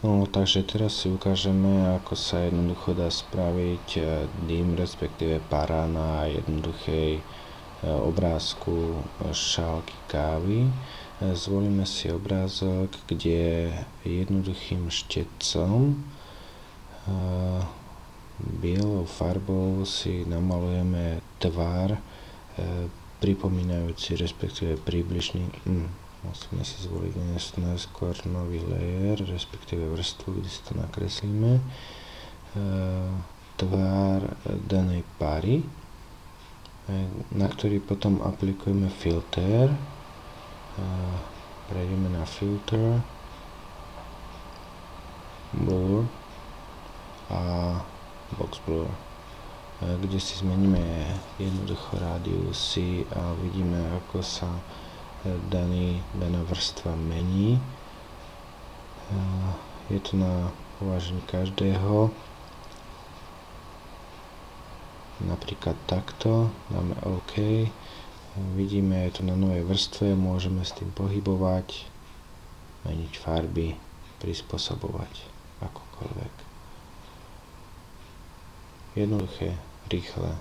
No, takže teraz si ukážeme, ako sa jednoducho dá spraviť dým, respektíve para na jednoduchej obrázku šálky kávy. Zvolíme si obrázok, kde jednoduchým štecom bielou farbou si namalujeme tvar pripomínajúci, respektíve približný. Musíme si zvoliť najskôr nový layer, respektíve vrstvu, kde si to nakreslíme. Tvár danej pary, na ktorý potom aplikujeme filter. Prejdeme na filter, blur a box blur, kde si zmeníme jednoducho rádiusy a vidíme, ako sa daná vrstva mení. Je to na uváženie každého. Napríklad takto, dáme OK. Vidíme, je to na novej vrstve, môžeme s tým pohybovať, meniť farby, prispôsobovať akokoľvek. Jednoduché, rýchle.